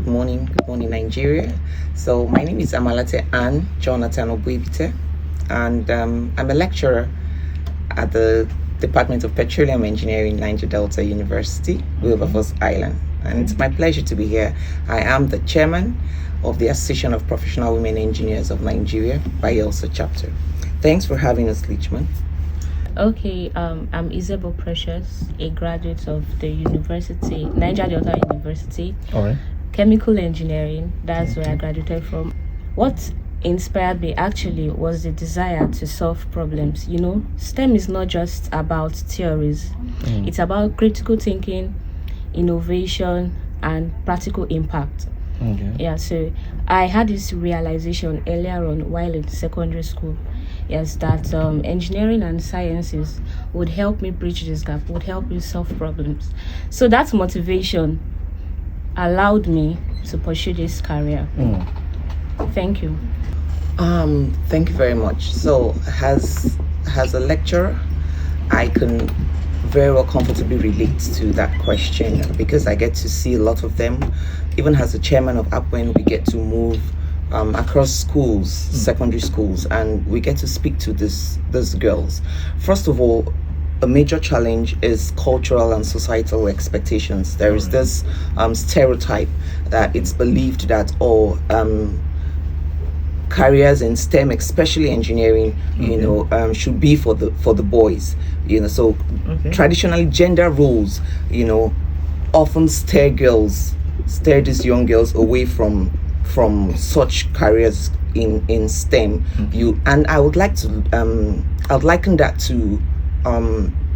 Good morning, Nigeria. So my name is Amalate Ann Jonathan Obuibite, and I'm a lecturer at the Department of Petroleum Engineering, Niger Delta University, Wilberforce Island. And it's my pleasure to be here. I am the chairman of the Association of Professional Women Engineers of Nigeria, Bayelsa chapter. Thanks for having us, Lichman. Okay, I'm Isabel Precious, a graduate of the university, Niger Delta University. All right. Chemical engineering, that's where I graduated from. What inspired me actually was the desire to solve problems. You know, STEM is not just about theories. It's about critical thinking, innovation, and practical impact. Okay. Yeah, so I had this realization earlier on while in secondary school. Yes, that engineering and sciences would help me bridge this gap, would help me solve problems. So that motivation allowed me to pursue this career. Thank you. Thank you very much. So as a lecturer, I can very well comfortably relate to that question because I get to see a lot of them. Even as the chairman of APWEN, we get to move across schools, secondary schools, and we get to speak to these girls. First of all, a major challenge is cultural and societal expectations. There is this stereotype that it's believed that careers in STEM, especially engineering, should be for the boys. So traditionally gender roles, often steer these young girls away from such careers in STEM. And I would liken that to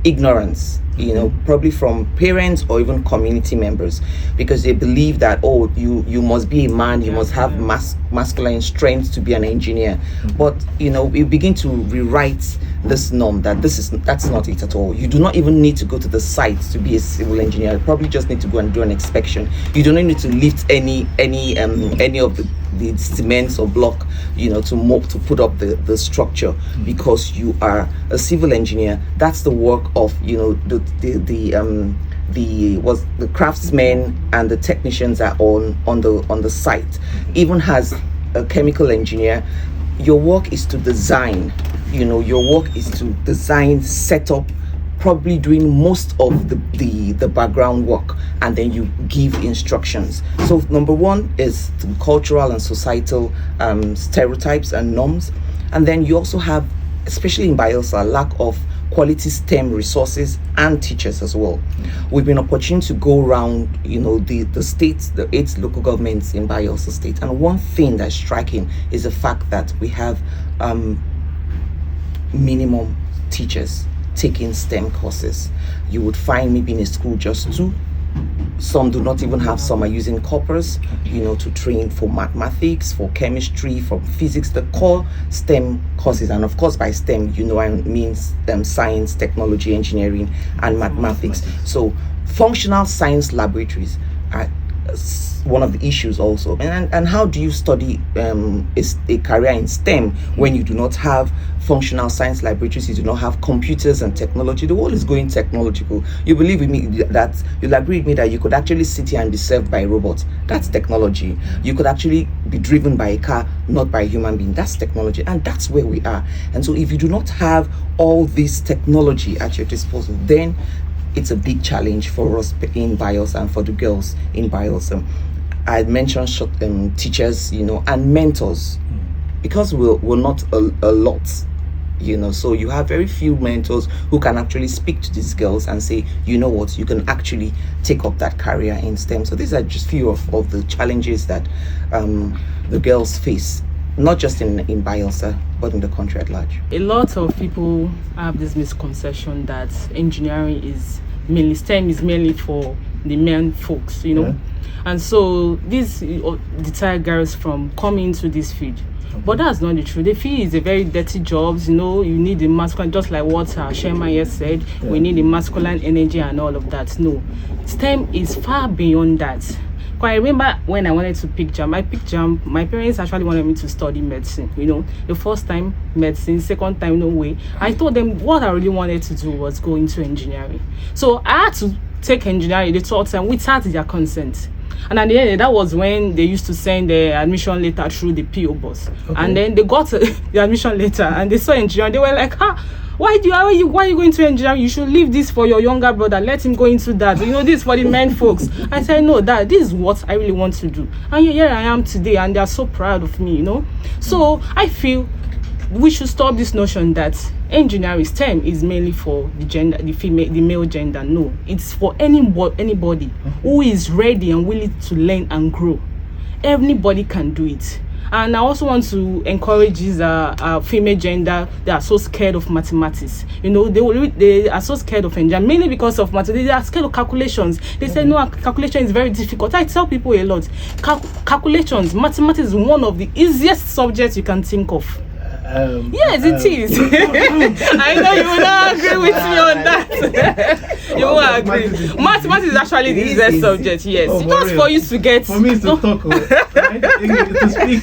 ignorance, probably from parents or even community members, because they believe that you must be a man, you must have masculine strength to be an engineer. But we begin to rewrite this norm that that's not it at all. You do not even need to go to the site to be a civil engineer. You probably just need to go and do an inspection. You don't need to lift any of the cements or block to put up the structure, because you are a civil engineer. That's the work of the craftsmen and the technicians are on the site. Even as a chemical engineer, your work is to design. Your work is to design, set up, probably doing most of the background work, and then you give instructions. So number one is the cultural and societal stereotypes and norms, and then you also have, especially in Bayelsa, lack of quality STEM resources and teachers as well. We've been opportune to go around the states, the 8 local governments in Bayelsa state, and one thing that's striking is the fact that we have minimum teachers taking STEM courses. You would find maybe in a school just 2. Some do not even have. Some are using corpus, to train for mathematics, for chemistry, for physics, the core STEM courses. And of course, by STEM, I mean science, technology, engineering, and mathematics. So functional science laboratories are one of the issues also. And how do you study a career in STEM when you do not have functional science laboratories, you do not have computers and technology? The world is going technological. You believe with me that you'll agree with me that you could actually sit here and be served by a robot. That's technology. You could actually be driven by a car, not by a human being. That's technology, and that's where we are. And so if you do not have all this technology at your disposal, then it's a big challenge for us in Bayelsa and for the girls in Bayelsa. I mentioned teachers, and mentors, because we're not a lot, so you have very few mentors who can actually speak to these girls and say, you know what, you can actually take up that career in STEM. So these are just few of the challenges that the girls face, not just in Bayelsa, but in the country at large. A lot of people have this misconception that engineering is mainly STEM is mainly for the men folks, and so this deter girls from coming into this field. But that's not the truth. The field is a very dirty job. You need the masculine, just like what Sherman here said. We need the masculine energy and all of that. No, STEM is far beyond that. Because I remember when I wanted to pick JAMB, my parents actually wanted me to study medicine. The first time medicine, second time no way. I told them what I really wanted to do was go into engineering. So I had to take engineering the third time without their consent. And at the end, that was when they used to send the admission letter through the PO box. And then they got the admission letter and they saw engineering. They were like, why are you going to engineering? You should leave this for your younger brother. Let him go into that. This is for the men folks. I said, no, Dad, this is what I really want to do. And here I am today, and they are so proud of me, So I feel we should stop this notion that engineering STEM is mainly for the gender, the male gender. No, it's for anybody who is ready and willing to learn and grow. Anybody can do it. And I also want to encourage these female gender. They are so scared of mathematics. They are so scared of engineering, mainly because of mathematics. They are scared of calculations. They say, no, calculation is very difficult. I tell people a lot, calculations, mathematics is one of the easiest subjects you can think of. Yes, it is. I know you will not agree with me on that. You won't agree. Mathematics is actually the easiest subject. Yes, it's just for you to get. For me, it's to talk. To speak.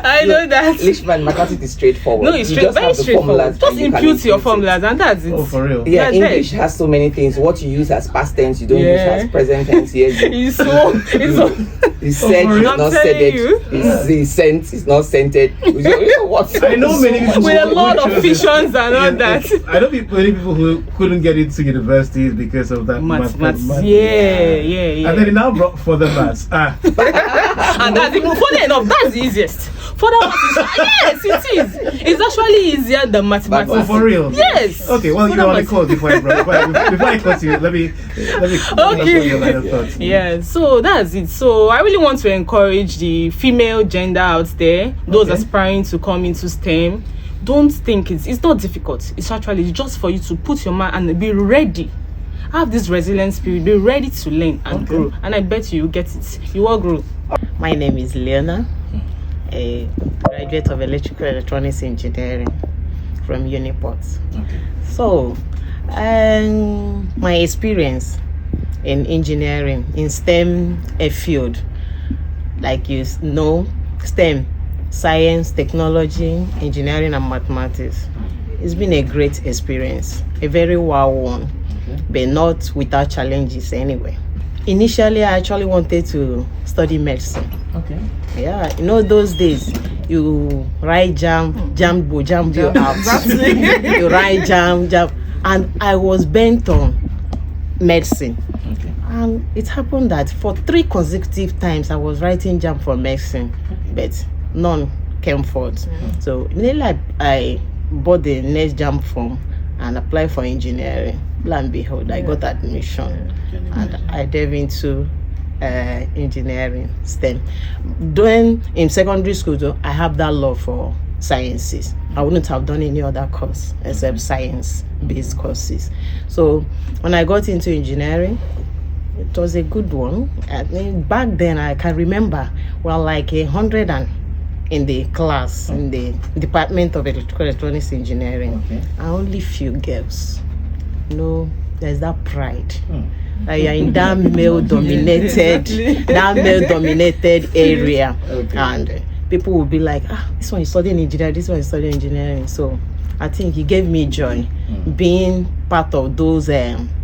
I know that. Leishman, mathematics is straightforward. No, it's very straightforward. Just impute your formulas, and that's it. Oh, for real. Yeah, English has so many things. What you use as past tense, you don't use as present tense. It's said, it's not said. It's sent, it's not scented. I know many people with a lot of fictions and all that. I know many people who couldn't get into universities because of that maths. Yeah. And then it now brought further maths. And that's even funny enough. That's the easiest. Further maths yes, it is. It's actually easier than mathematics. Oh, for real? Yes. Okay. Well, you're on the call before I continue. Let me. Okay. Yeah. So that's it. So I really want to encourage the female gender out there, those aspiring to come into STEM. Don't think it's not difficult. It's actually just for you to put your mind and be ready. Have this resilient spirit. Be ready to learn and grow. And I bet you get it. You will grow. My name is Leona, a graduate of Electrical Electronics Engineering from Uniport. Okay. So, my experience in engineering, in STEM field, like you know, STEM, science, technology, engineering, and mathematics. It's been a great experience, a very wow one, but not without challenges anyway. Initially, I actually wanted to study medicine. Okay. Yeah, those days, you write jam you out. You write jam, and I was bent on medicine. Okay. And it happened that for 3 consecutive times, I was writing jam for medicine, but none came forth. So immediately I bought the next jam form and applied for engineering. Lo and behold, I got admission, and I delved into engineering STEM. During in secondary school, though, I have that love for sciences. I wouldn't have done any other course except science-based courses. So when I got into engineering, it was a good one. I mean, back then, I can remember, like 100 in the class, in the Department of Electrical Electronics Engineering, and only few girls. There's that pride. That you're in that male-dominated, area, and people will be like, this one is studying engineering, this one is studying engineering. So I think it gave me joy being part of those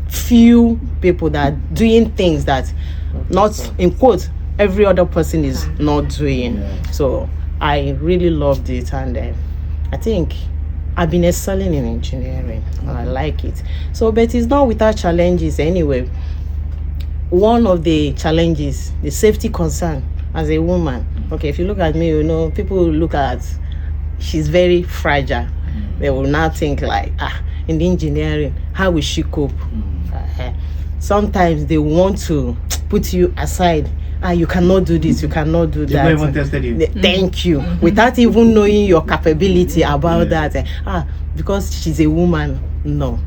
few people that are doing things that not, in quotes, every other person is not doing. So I really loved it, and I think I've been excelling in engineering, and I like it. So, but it's not without challenges anyway. One of the challenges, the safety concern as a woman. Okay, if you look at me, people will look at, she's very fragile. They will now think like, in the engineering, how will she cope? Sometimes they want to put you aside. You cannot do this, you cannot do that. They not even tested you. Thank you. Without even knowing your capability about that. Because she's a woman, no.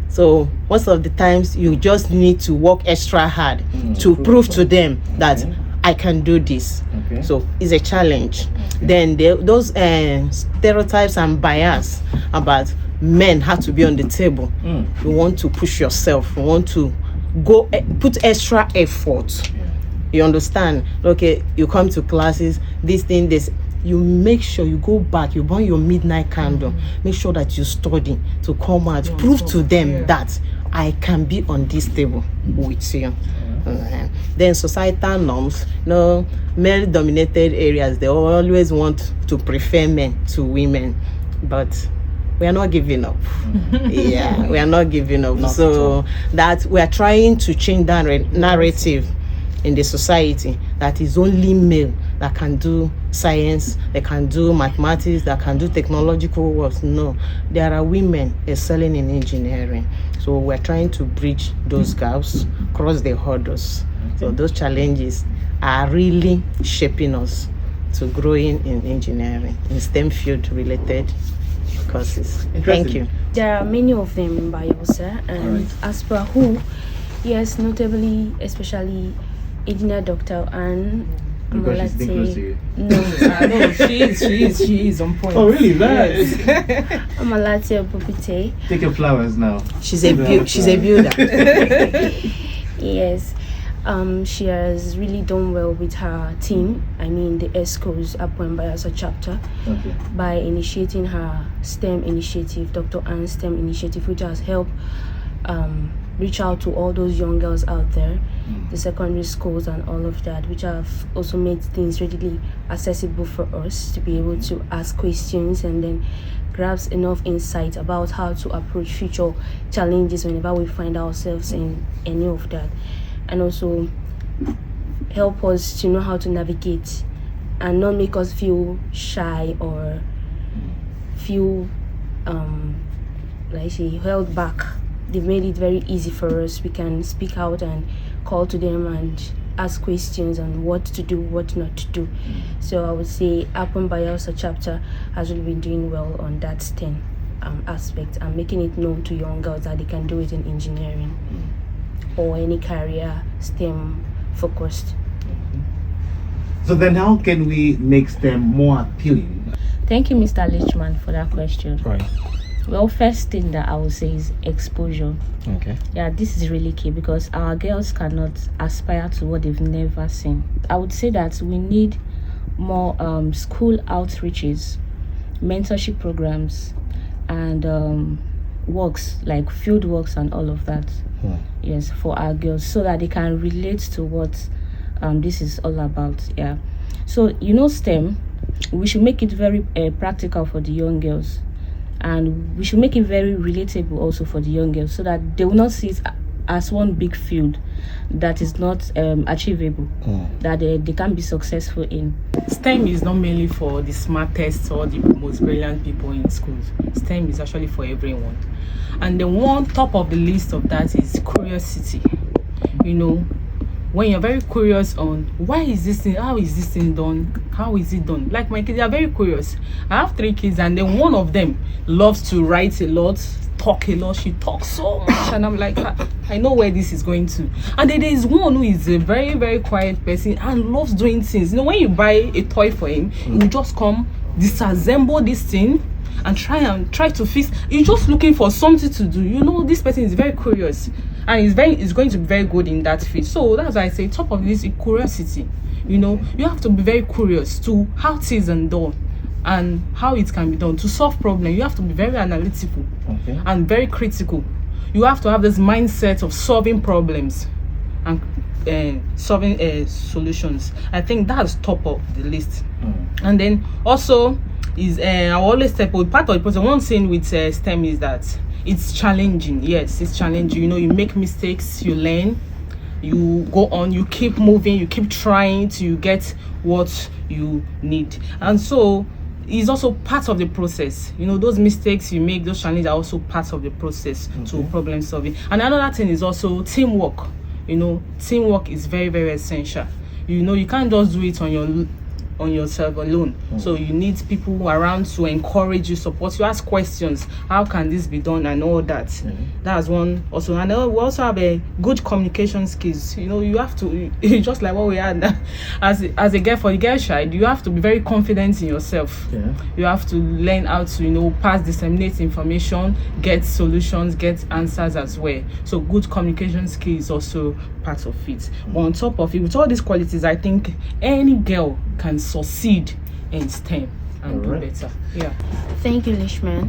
So most of the times you just need to work extra hard to prove to them that I can do this. So it's a challenge. Then those stereotypes and bias about men have to be on the table. You want to push yourself. You want to go put extra effort. You understand? Okay, you come to classes, this. You make sure you go back, you burn your midnight candle, make sure that you study to come out, prove to them that I can be on this table with you. Then societal norms, male-dominated areas, they always want to prefer men to women, but we are not giving up. Yeah, we are not giving up. So that we are trying to change that narrative in the society that is only male that can do science, they can do mathematics, that can do technological works. No, there are women excelling in engineering. So we're trying to bridge those gaps, cross the hurdles. So those challenges are really shaping us to growing in engineering, in STEM field related courses. Thank you. There are many of them in Bayelsa, and as per who, yes, notably, especially engineer Dr. Anne. Because she's been close to you. No, She is on point. Oh, really? Nice. Amalate Bupite. Take your flowers now. She's a builder. Yes. She has really done well with her team. I mean, the ESCO's Upon Bayelsa chapter, by initiating her STEM initiative, Dr. Anne's STEM initiative, which has helped reach out to all those young girls out there, the secondary schools and all of that, which have also made things readily accessible for us to be able to ask questions and then grasp enough insight about how to approach future challenges whenever we find ourselves in any of that, and also help us to know how to navigate and not make us feel shy or feel held back. They've made it very easy for us. We can speak out and call to them and ask questions on what to do, what not to do. So I would say Upon Bayelsa chapter has really been doing well on that STEM aspect and making it known to young girls that they can do it in engineering or any career STEM focused. So then how can we make STEM more appealing? Thank you, Mr. Lichman, for that question. Right. Well, first thing that I would say is exposure. Okay. Yeah, this is really key because our girls cannot aspire to what they've never seen. I would say that we need more school outreaches, mentorship programs, and works like field works and all of that. Yes, for our girls, so that they can relate to what this is all about. Yeah. So STEM, we should make it very practical for the young girls. And we should make it very relatable also for the young girls so that they will not see it as one big field that is not achievable, that they can be successful in. STEM is not mainly for the smartest or the most brilliant people in schools. STEM is actually for everyone. And the one top of the list of that is curiosity. When you're very curious on why is this thing, how is this thing done, how is it done. Like my kids are very curious. I have 3 kids and then one of them loves to write a lot, talk a lot. She talks so much and I'm like, I know where this is going to. And then there is one who is a very, very quiet person and loves doing things. When you buy a toy for him, he will just come disassemble this thing and try to fix. He's just looking for something to do. This person is very curious and is going to be very good in that field. So that's why I say top of this is curiosity. You have to be very curious to how things are done and how it can be done. To solve problems, you have to be very analytical and very critical. You have to have this mindset of solving problems and solving solutions. I think that's top of the list. And then also is I always step out part of the process. One thing with STEM is that it's challenging. Yes, it's challenging. You make mistakes, you learn, you go on, you keep moving, you keep trying to get what you need. And so it's also part of the process. Those mistakes you make, those challenges are also part of the process to problem solving. And another thing is also teamwork. Teamwork is very, very essential. You can't just do it on yourself alone. So you need people around to encourage you, support you, ask questions. How can this be done and all that? That's one also. And we also have a good communication skills. You have to just like what we had as a girl, for the girl child, you have to be very confident in yourself. You have to learn how to pass, disseminate information, get solutions, get answers as well. So good communication skills also part of it. But on top of it, with all these qualities, I think any girl can succeed in STEM and do better. Yeah. Thank you, Lishman.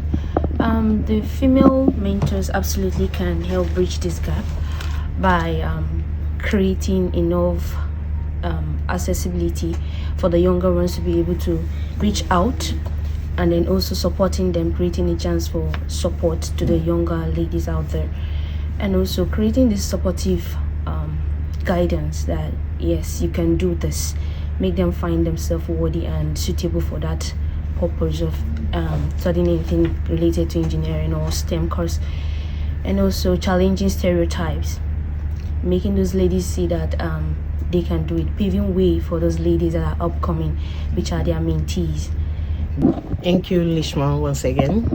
The female mentors absolutely can help bridge this gap by creating enough accessibility for the younger ones to be able to reach out, and then also supporting them, creating a chance for support to the younger ladies out there, and also creating this supportive guidance that yes, you can do this, make them find themselves worthy and suitable for that purpose of studying anything related to engineering or STEM course, and also challenging stereotypes, making those ladies see that they can do it, paving way for those ladies that are upcoming, which are their mentees. Thank you, Lishma, once again.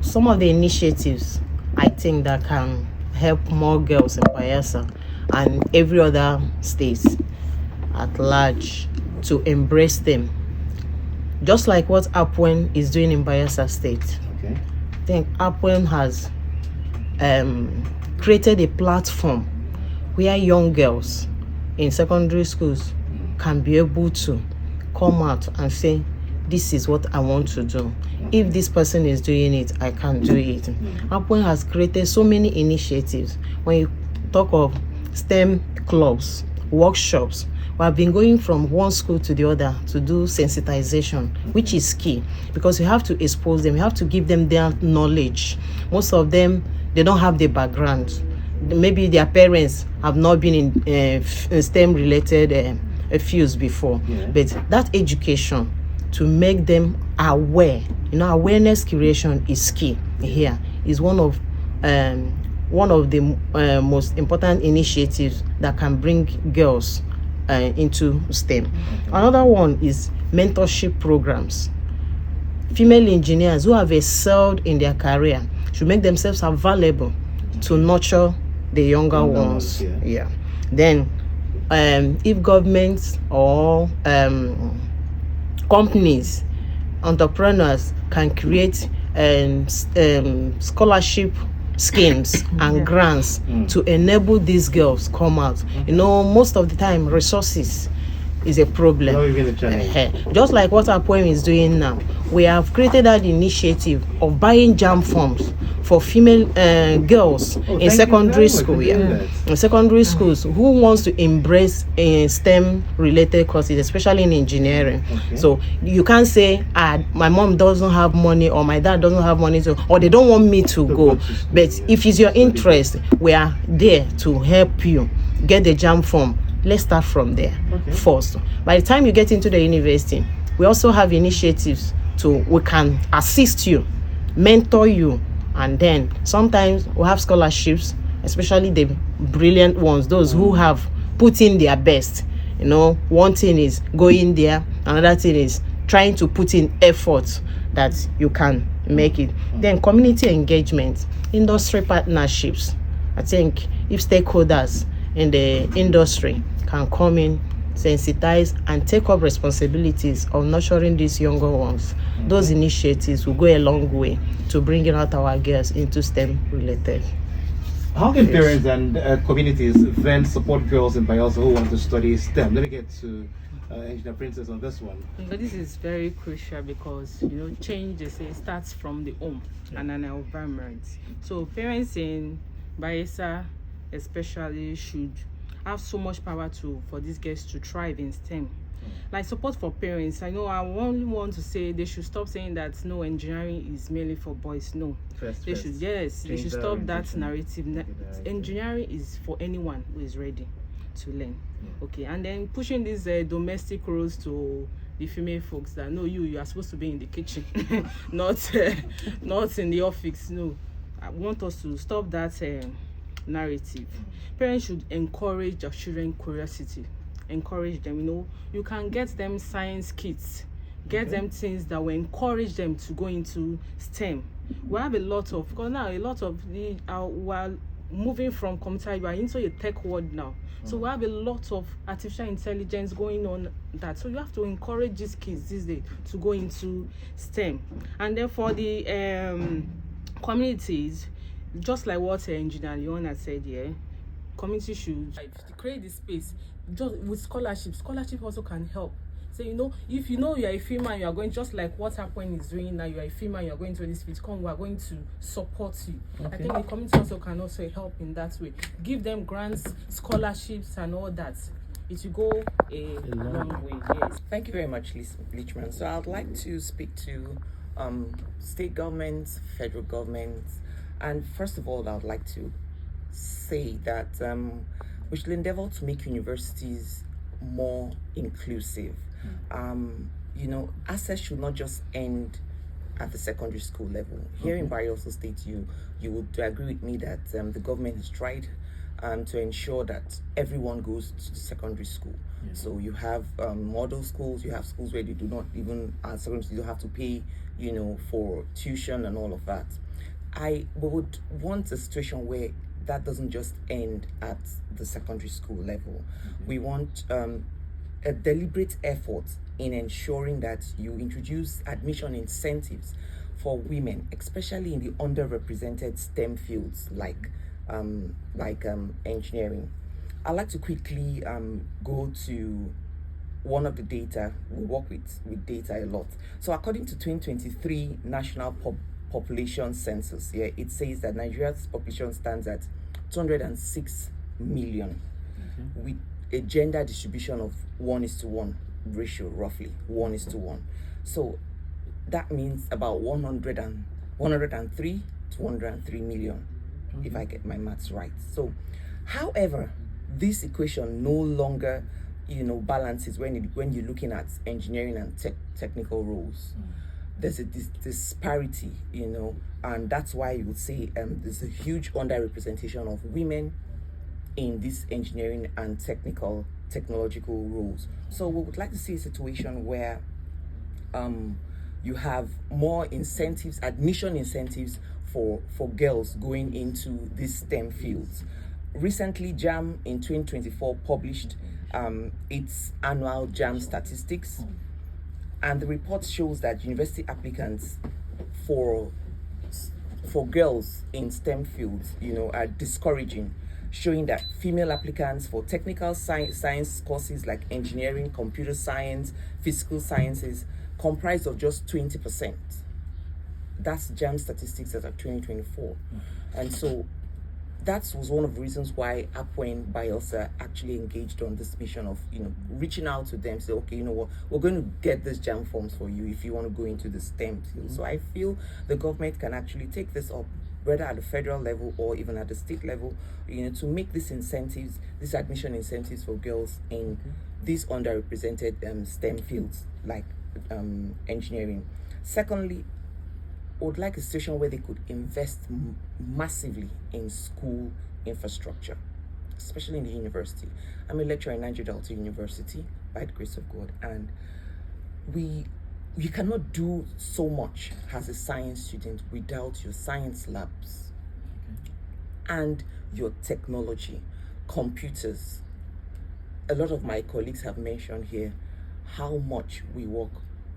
Some of the initiatives I think that can help more girls in Bayelsa and every other state at large to embrace them, just like what Apwen is doing in Bayelsa State. Okay. I think Apwen has created a platform where young girls in secondary schools can be able to come out and say, this is what I want to do. If this person is doing it, I can do it. Apwen has created so many initiatives. When you talk of STEM clubs, workshops, we have been going from one school to the other to do sensitization, which is key, because you have to expose them, you have to give them their knowledge. Most of them, they don't have the background. Maybe their parents have not been in STEM related fields before, but that education to make them aware, awareness creation is key here, is one of the most important initiatives that can bring girls into STEM. Another one is mentorship programs. Female engineers who have excelled in their career should make themselves available to nurture the younger ones. Then if governments or companies, entrepreneurs can create scholarship schemes and grants to enable these girls come out. Most of the time resources is a problem. Just like what our poem is doing now, we have created that initiative of buying jam forms for female girls in secondary school. In secondary schools who wants to embrace STEM related courses, especially in engineering. So you can't say my mom doesn't have money or my dad doesn't have money or they don't want me to go. But if it's your interest, we are there to help you get the jam form. Let's start from there first. By the time you get into the university, we also have initiatives we can assist you, mentor you, and then sometimes we have scholarships, especially the brilliant ones, those who have put in their best. One thing is going there, another thing is trying to put in effort that you can make it. Then community engagement, industry partnerships. I think if stakeholders in the industry can come in, sensitize, and take up responsibilities of nurturing these younger ones, those initiatives will go a long way to bringing out our girls into STEM related. How can parents and communities then support girls in Bayelsa who want to study STEM? Let me get to Engineer Princess on this one. But this is very crucial because change, they say, starts from the home and an environment. So parents in Bayelsa especially should have so much power for these girls to thrive in STEM. Like support for parents, I only want to say they should stop saying that no, engineering is merely for boys. No, they should stop that narrative. Engineering is for anyone who is ready to learn. Okay, and then pushing these domestic roles to the female folks that no, you are supposed to be in the kitchen, not in the office. No, I want us to stop that narrative. Parents should encourage their children's curiosity. Encourage them. You can get them science kits, get them things that will encourage them to go into STEM. We have a lot of, because now a lot of we're moving from computer, you are into a tech world now. So we have a lot of artificial intelligence going on that. So you have to encourage these kids these days to go into STEM. And then for the communities, just like what Engineer Leona said here, community should create this space just with scholarships. Scholarship also can help So, you know, if you know you are a female and you are going, just like what Happen is doing now, you are a female, you are going to this field, come, we are going to support you. I think the community also can also help in that way. Give them grants, scholarships, and all that. It will go a long way. Yes. Thank you very much, Lichman. So I'd like to speak to state governments, federal governments, and first of all, I would like to say that we should endeavor to make universities more inclusive. You know, access should not just end at the secondary school level. Here in Bayelsa State, you would agree with me that the government has tried to ensure that everyone goes to secondary school. So you have model schools, you have schools where they do not even, secondary school, you have to pay, you know, for tuition and all of that. I would want a situation where that doesn't just end at the secondary school level. We want a deliberate effort in ensuring that you introduce admission incentives for women, especially in the underrepresented STEM fields like engineering. I'd like to quickly go to one of the data. We work with data a lot. So according to 2023 National Population Census, it says that Nigeria's population stands at 206 million with a gender distribution of 1:1 ratio, roughly 1:1. So that means about 103 to 103 million, if I get my maths right. So, however, this equation no longer, you know, balances when you're looking at engineering and technical roles. There's a disparity, you know, and that's why you would say there's a huge underrepresentation of women in this engineering and technological roles. So we would like to see a situation where you have more incentives, admission incentives for girls going into these STEM fields. Recently, JAM in 2024 published its annual JAM statistics, and the report shows that university applicants for girls in STEM fields, you know, are discouraging, showing that female applicants for technical science courses like engineering, computer science, physical sciences comprised of just 20%. That's JAM statistics as of 2024. And so that was one of the reasons why Apwen Bayelsa actually engaged on this mission of, you know, reaching out to them, say, okay, you know what, we're going to get these JAM forms for you if you want to go into the STEM field. So I feel the government can actually take this up, whether at the federal level or even at the state level, you know, to make these incentives, these admission incentives for girls in these underrepresented STEM fields like engineering. Secondly, I would like a situation where they could invest massively in school infrastructure, especially in the university. I'm a lecturer in Nigeria Delta University, by the grace of God, and you cannot do so much as a science student without your science labs and your technology, computers. A lot of my colleagues have mentioned here how much we work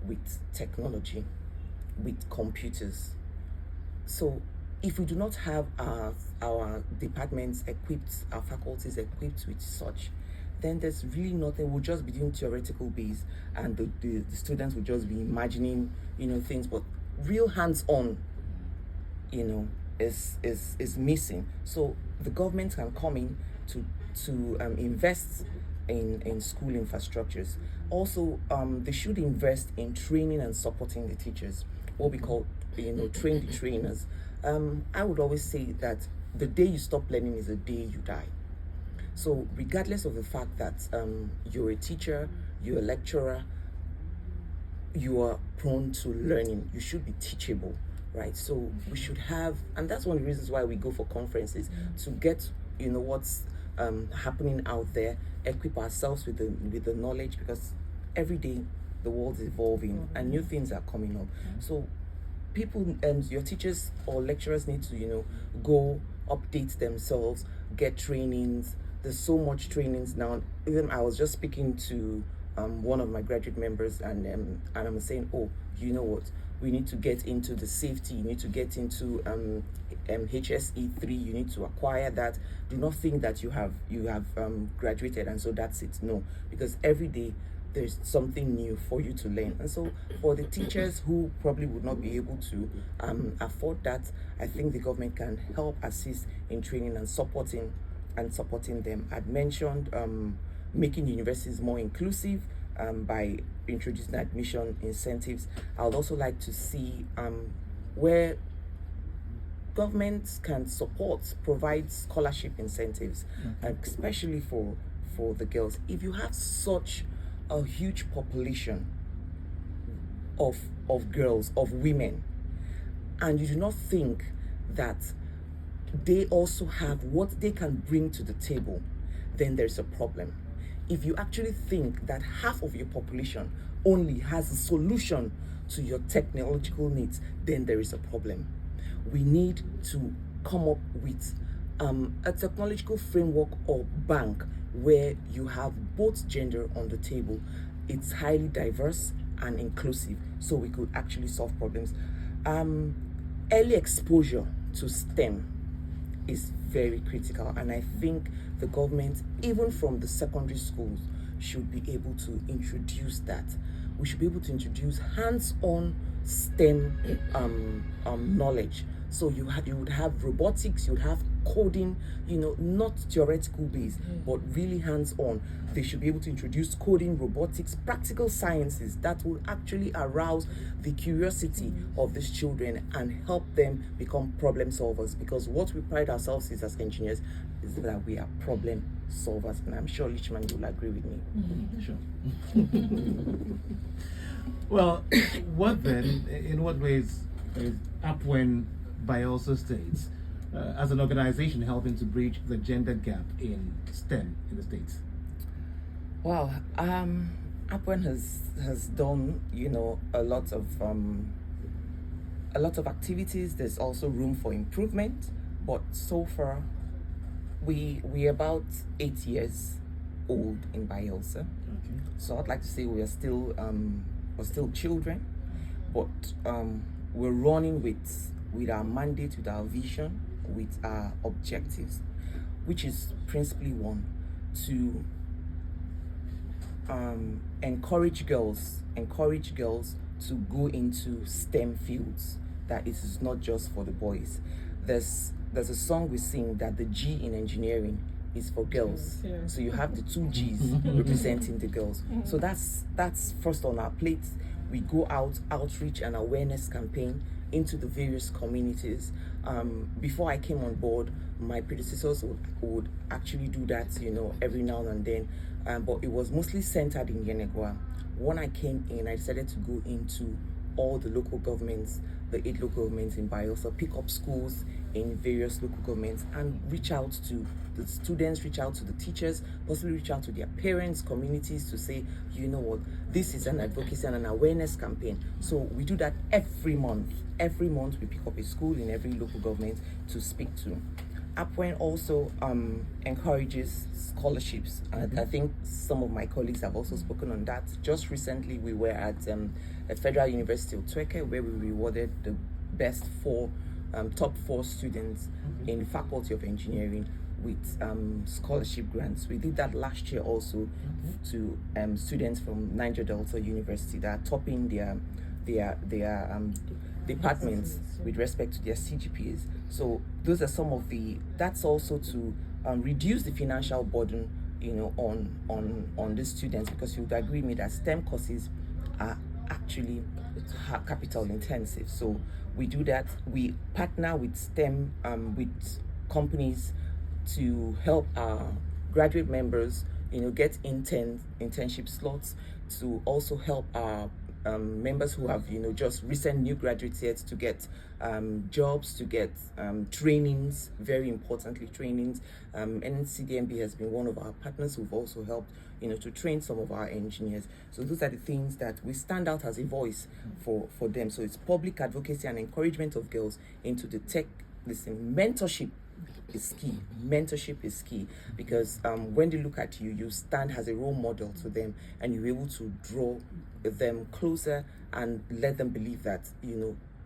with technology, with computers. So if we do not have our departments equipped, our faculties equipped with such, then there's really nothing. We'll just be doing theoretical base, and the students will just be imagining, you know, things, but real hands-on, you know, is missing. So the government can come in to invest in school infrastructures. Also, they should invest in training and supporting the teachers, what we call, you know, train the trainers. I would always say that the day you stop learning is the day you die. So regardless of the fact that you're a teacher, you're a lecturer, you are prone to learning, you should be teachable, right? So we should have, and that's one of the reasons why we go for conferences, to get, you know, what's happening out there, equip ourselves with the knowledge, because every day the world is evolving and new things are coming up. So people and your teachers or lecturers need to, you know, go update themselves, get trainings. There's so much trainings now. Even I was just speaking to one of my graduate members, and I'm saying, oh, you know what, we need to get into the safety, you need to get into HSE3, you need to acquire that. Do not think that you have graduated and so that's it. No, because every day there's something new for you to learn. And so for the teachers who probably would not be able to afford that, I think the government can help assist in training and supporting them. I'd mentioned making universities more inclusive by introducing admission incentives. I would also like to see where governments can provide scholarship incentives, especially for the girls. If you have such a huge population of girls, of women, and you do not think that they also have what they can bring to the table, then there's a problem. If you actually think that half of your population only has a solution to your technological needs, then there is a problem. We need to come up with a technological framework or bank where you have both gender on the table. It's highly diverse and inclusive, so we could actually solve problems. Early exposure to STEM is very critical, and I think the government, even from the secondary schools, should be able to introduce that. We should be able to introduce hands-on STEM knowledge. So you would have robotics, you would have coding, not theoretical based, but really hands-on. They should be able to introduce coding, robotics, practical sciences that will actually arouse the curiosity of these children and help them become problem solvers. Because what we pride ourselves is as engineers is that we are problem solvers, and I'm sure Lichman will agree with me. Sure. Well, in what ways is Upwen Bayelsa States as an organization helping to bridge the gender gap in STEM in the States? Well, Upwen has done, a lot of activities. There's also room for improvement, but so far we're about 8 years old in Bayelsa. Okay. So I'd like to say we're still children, but we're running with our mandate, with our vision, with our objectives, which is principally one, to encourage girls to go into STEM fields. That it is not just for the boys. There's a song we sing that the G in engineering is for girls. Yeah. So you have the two G's representing the girls. So that's first on our plate. We go outreach and awareness campaign into the various communities. Before I came on board, my predecessors would actually do that, every now and then. But it was mostly centered in Yenegua. When I came in, I decided to go into all the local governments, the 8 local governments in Bayelsa, pick up schools in various local governments and reach out to the students, reach out to the teachers, possibly reach out to their parents, communities to say, you know what, this is an advocacy and an awareness campaign. So we do that every month. Every month we pick up a school in every local government to speak to. Upwen also encourages scholarships. I think some of my colleagues have also spoken on that. Just recently, we were at a Federal University of Tweke, where we rewarded the best top 4 students in the Faculty of Engineering with scholarship grants. We did that last year also to students from Niger Delta University that are topping their departments with respect to their CGPAs. So those are some of that's also to reduce the financial burden, on the students, because you would agree with me that STEM courses are actually capital intensive. So we do that. We partner with STEM, with companies to help our graduate members, get internship slots, to also help our members who have, just recent new graduates yet to get jobs, to get trainings, very importantly trainings. NCDMB has been one of our partners who've also helped, to train some of our engineers. So those are the things that we stand out as a voice for them. So it's public advocacy and encouragement of girls into the tech. Listen, mentorship is key. Mentorship is key, because when they look at you, you stand as a role model to them, and you're able to draw them closer and let them believe that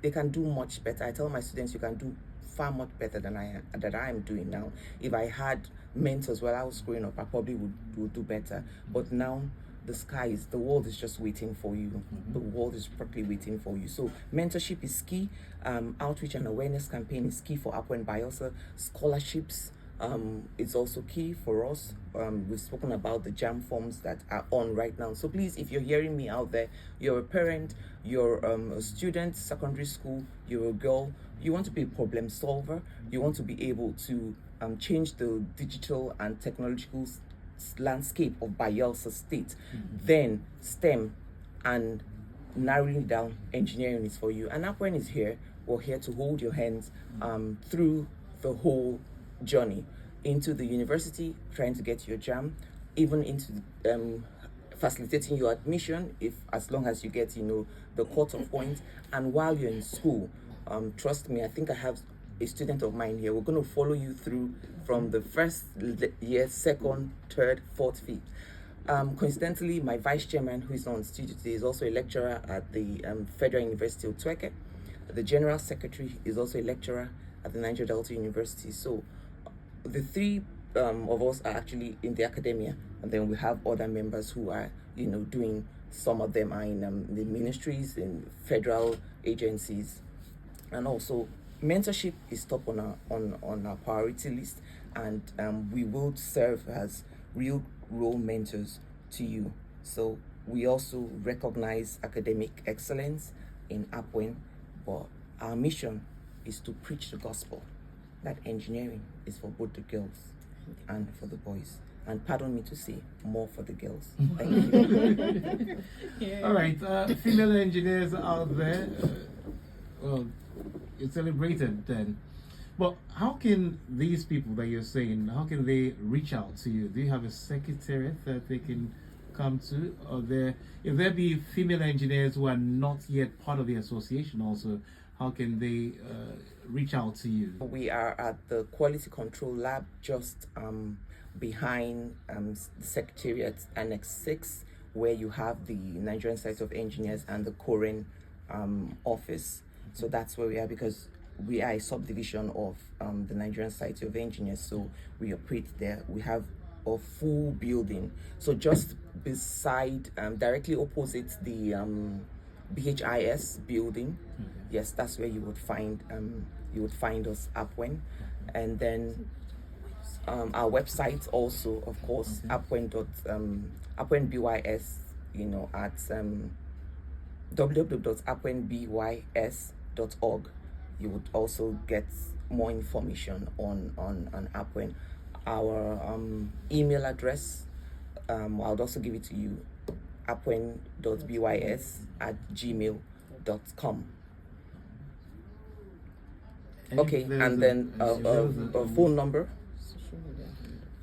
they can do much better. I tell my students, you can do far much better than I am doing now. If I had mentors while I was growing up, I probably would do better. But now the world is just waiting for you. The world is probably waiting for you. So mentorship is key. Outreach and awareness campaign is key for Akwa and Bayelsa. Scholarships is also key for us. We've spoken about the JAM forms that are on right now. So please, if you're hearing me out there, you're a parent, you're a student, secondary school, you're a girl, you want to be a problem solver, you want to be able to change the digital and technological landscape of Bayelsa State, then STEM and narrowing it down, engineering is for you. And Akwen is here. We're here to hold your hands through the whole journey into the university, trying to get your JAM, even into facilitating your admission, as long as you get the cut-off point. And while you're in school, trust me, I think I have a student of mine here. We're going to follow you through from the first year, second, third, fourth, fifth. Coincidentally, my vice chairman, who is not on studio today, is also a lecturer at the Federal University of Tweke. The general secretary is also a lecturer at the Niger Delta University. So the three of us are actually in the academia, and then we have other members who are doing, some of them are in the ministries, in federal agencies, and also mentorship is top on our priority list, and we will serve as real role mentors to you. So we also recognize academic excellence in Apwen, but our mission is to preach the gospel that engineering is for both the girls and for the boys. And pardon me to say, more for the girls. Thank you. All right, female engineers out there, well, it's celebrated then. But how can these people that you're saying, how can they reach out to you? Do you have a secretariat that they can come to? Or if there be female engineers who are not yet part of the association also, how can they reach out to you? We are at the Quality Control Lab, just behind the Secretariat Annex 6, where you have the Nigerian Society of Engineers and the Korean office. So that's where we are, because we are a subdivision of the Nigerian Society of Engineers. So we operate there. We have a full building. So just beside, directly opposite the BHIS building. Yes, that's where you would find us, Apwen. And then our website also, of course, apwen.apwenbys, at www.apwenbys.org. You would also get more information on Apwen. Our email address, I'll also give it to you, apwen.bys@gmail.com. Okay, and then a phone number.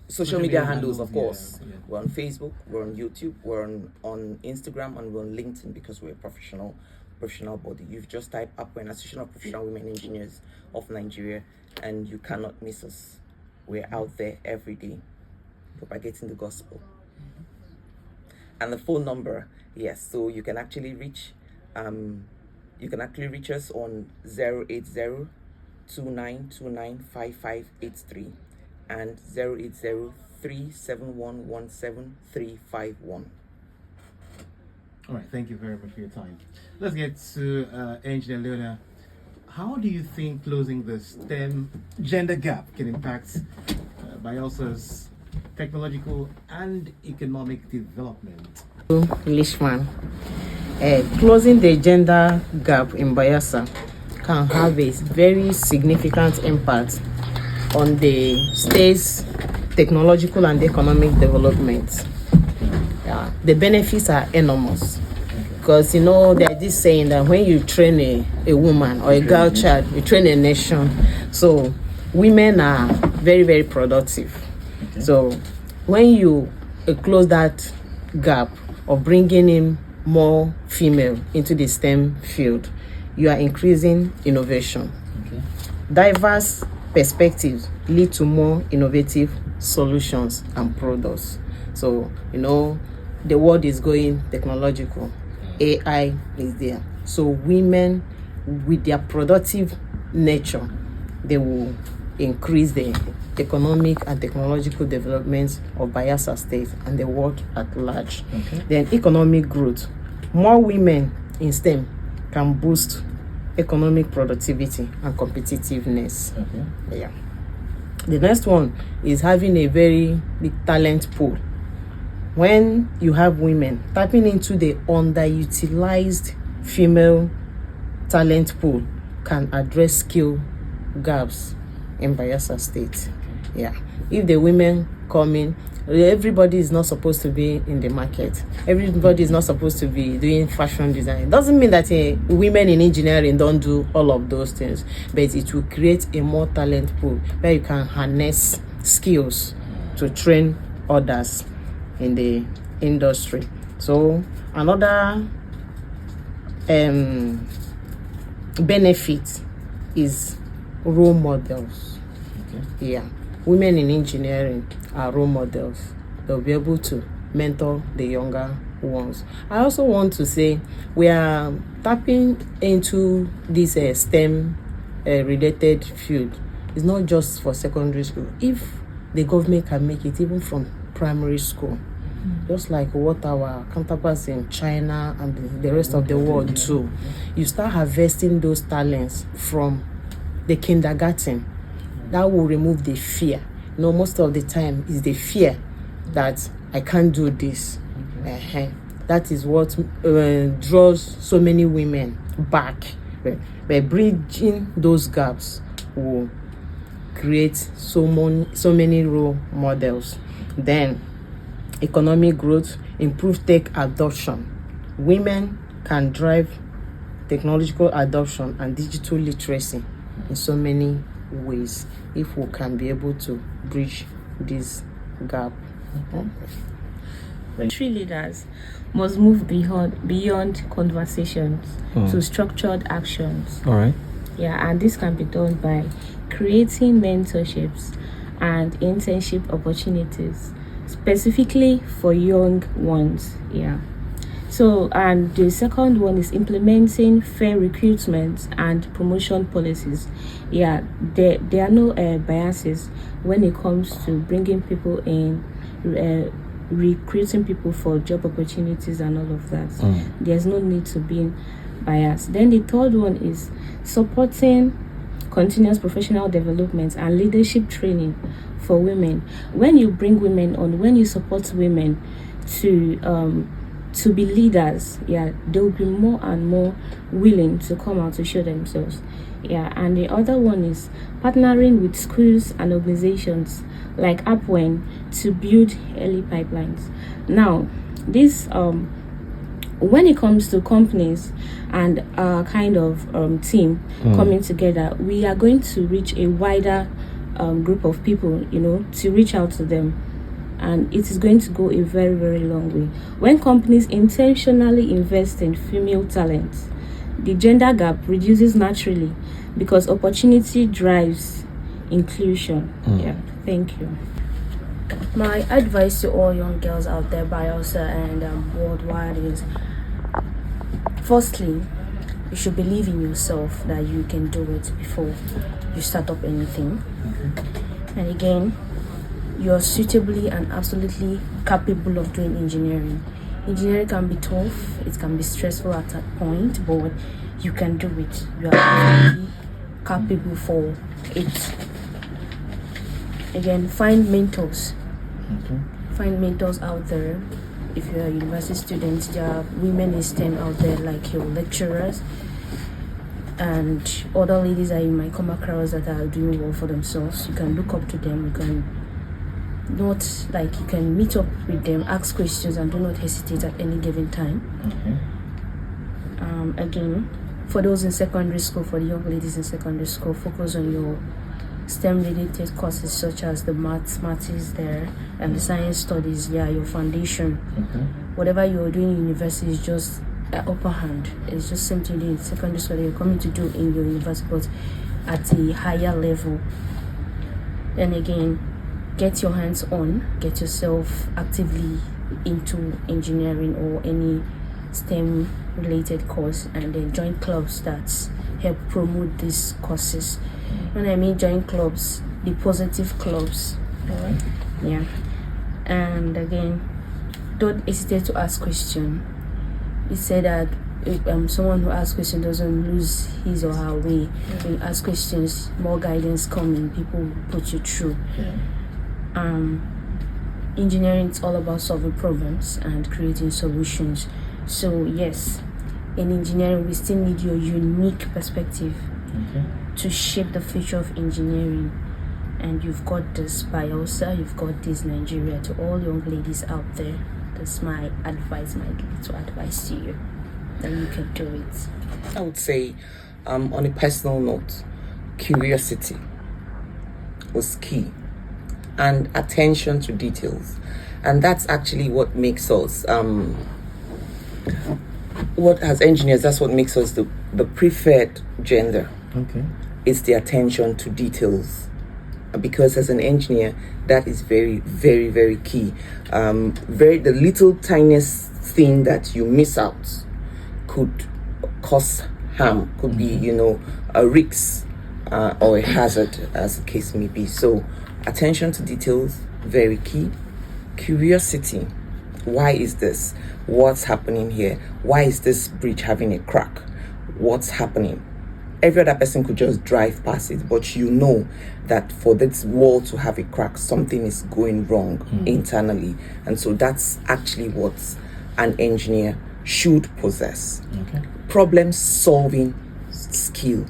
Social media handles, of course. Yeah. We're on Facebook, we're on YouTube, we're on Instagram, and we're on LinkedIn, because we're a professional body. You've just typed Apwen, Association of Professional Women Engineers of Nigeria, and you cannot miss us. We're out there every day propagating the gospel. And the phone number, yes, so you can actually reach us on 080-2929-5583 and 080-371-17351. All right, thank you very much for your time. Let's get to Engineer Leona. How do you think closing the STEM gender gap can impact Bayelsa's technological and economic development? Lishman, closing the gender gap in Bayelsa can have a very significant impact on the state's technological and economic development. Yeah, the benefits are enormous, because there's this saying that when you train a woman or a girl child, you train a nation. So women are very, very productive. Okay. So when you close that gap of bringing in more female into the STEM field, you are increasing innovation. Okay. Diverse perspectives lead to more innovative solutions and products. So the world is going technological. AI is there. So women, with their productive nature, they will increase the economic and technological development of Bayelsa State and the world at large. Okay. Then economic growth. More women in STEM can boost economic productivity and competitiveness. Okay. Yeah. The next one is having a very big talent pool. When you have women tapping into the underutilized female talent pool can address skill gaps in Bayelsa State. Yeah. If the women come in, everybody is not supposed to be in the market. Everybody is not supposed to be doing fashion design. It doesn't mean that women in engineering don't do all of those things, but it will create a more talent pool where you can harness skills to train others in the industry. So another benefit is role models. Okay. Yeah, women in engineering are role models. They'll be able to mentor the younger ones. I also want to say we are tapping into this STEM related field. It's not just for secondary school. If the government can make it even from primary school, just like what our counterparts in China and the rest of the world do, you start harvesting those talents from the kindergarten. That will remove the fear. Most of the time is the fear that I can't do this. That is what draws so many women back. By bridging those gaps will create so many role models. Then economic growth, improve tech adoption. Women can drive technological adoption and digital literacy in so many ways if we can be able to bridge this gap. Country leaders must move beyond conversations to structured actions. All right. Yeah, and this can be done by creating mentorships and internship opportunities specifically for young ones. Yeah. So, and the second one is implementing fair recruitment and promotion policies. Yeah, there are no biases when it comes to bringing people in, recruiting people for job opportunities and all of that. There's no need to be biased. Then the third one is supporting continuous professional development and leadership training for women. When you bring women on, when you support women to be leaders, yeah, they will be more and more willing to come out to show themselves. Yeah, and the other one is partnering with schools and organizations like Upwen to build early pipelines. Now, this when it comes to companies and kind of team coming together, we are going to reach a wider group of people, to reach out to them. And it is going to go a very, very long way. When companies intentionally invest in female talent, the gender gap reduces naturally because opportunity drives inclusion. Yeah, thank you. My advice to all young girls out there, Bayelsa and worldwide, is firstly, you should believe in yourself that you can do it before you start up anything. And again, you're suitably and absolutely capable of doing engineering. Engineering can be tough, it can be stressful at that point, but you can do it. You are absolutely capable for it. Again, find mentors. Find mentors out there. If you're a university student, there are women in STEM out there like your lecturers and other ladies that you might come across that are doing well for themselves. You can look up to them. You can meet up with them, ask questions, and do not hesitate at any given time. Again, for those in secondary school, for the young ladies in secondary school, focus on your STEM related courses such as the maths is there, and the science studies, your foundation. Whatever you're doing in university is just an upper hand. It's just something in secondary school that you're coming to do in your university, but at a higher level. Then again, get your hands on, get yourself actively into engineering or any STEM related course, and then join clubs that help promote these courses. When I mean join clubs, the positive clubs. Yeah. And again, don't hesitate to ask questions. He said that someone who asks questions doesn't lose his or her way. When you ask questions, more guidance coming, people will put you through. Engineering is all about solving problems and creating solutions. So yes, in engineering we still need your unique perspective to shape the future of engineering. And you've got this Bayelsa, you've got this Nigeria. To all young ladies out there, that's my advice, my little advice to you, that you can do it. I would say, on a personal note, curiosity was key, and attention to details. And that's actually what makes us, what as engineers, that's what makes us the preferred gender. It's the attention to details. Because as an engineer, that is very, very, very key. The little tiniest thing that you miss out could cause harm, could be, a risk or a hazard, as the case may be. So attention to details, very key. Curiosity. Why is this? What's happening here? Why is this bridge having a crack? What's happening? Every other person could just drive past it, but you know that for this wall to have a crack, something is going wrong internally. And so that's actually what an engineer should possess. Problem solving skill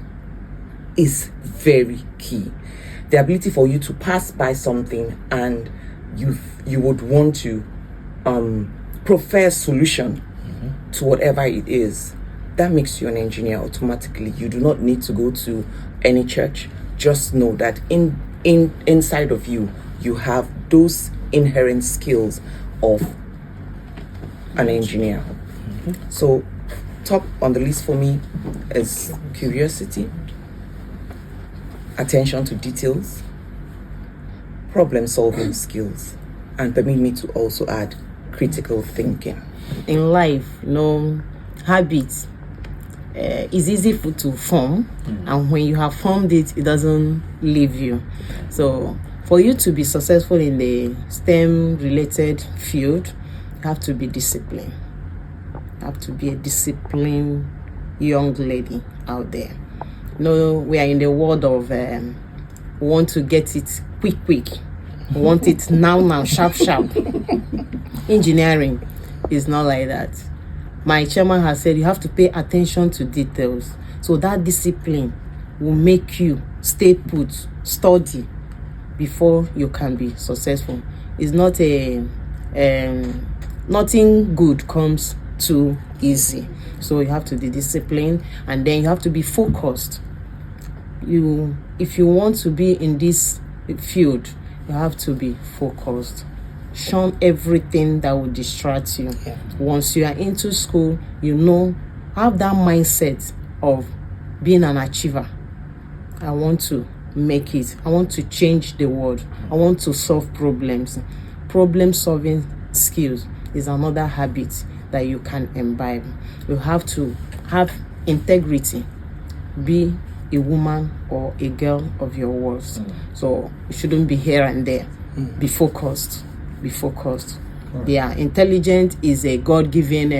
is very key. The ability for you to pass by something and you would want to prefer a solution to whatever it is. That makes you an engineer automatically. You do not need to go to any church. Just know that inside of you, you have those inherent skills of an engineer. So top on the list for me is curiosity, attention to details, problem solving skills, and permit me to also add critical thinking. In life, habits is easy to form, and when you have formed it, it doesn't leave you. So for you to be successful in the STEM related field, you have to be disciplined. You have to be a disciplined young lady out there. We are in the world of want to get it quick, want it now, sharp. Engineering is not like that. My chairman has said you have to pay attention to details. So that discipline will make you stay put, study before you can be successful. It's not nothing good comes too easy. So you have to be disciplined, and then you have to be focused. If you want to be in this field, you have to be focused. Shun everything that will distract you. Once you are into school, have that mindset of being an achiever. I want to make it. I want to change the world. I want to solve problems. Problem solving skills is another habit that you can imbibe. You have to have integrity. Be a woman or a girl of your words. So you shouldn't be here and there. Be focused. Yeah, intelligence is a God-given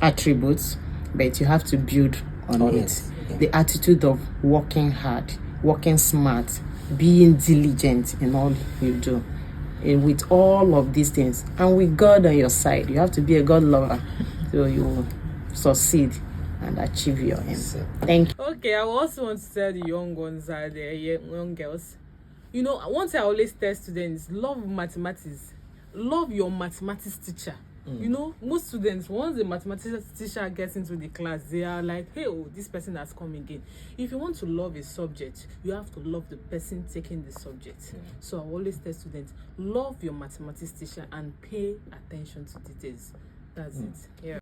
attribute, but you have to build on it. The attitude of working hard, working smart, being diligent in all you do. And with all of these things, and with God on your side, you have to be a God lover, so you will succeed and achieve your aim. Thank you. Okay, I also want to tell the young ones out there, young girls. One thing I always tell students: love mathematics. Love your mathematics teacher. Most students, once the mathematics teacher gets into the class, they are like, hey, this person has come again. If you want to love a subject, you have to love the person taking the subject. So I always tell students, love your mathematics teacher and pay attention to details. That's it. Yeah.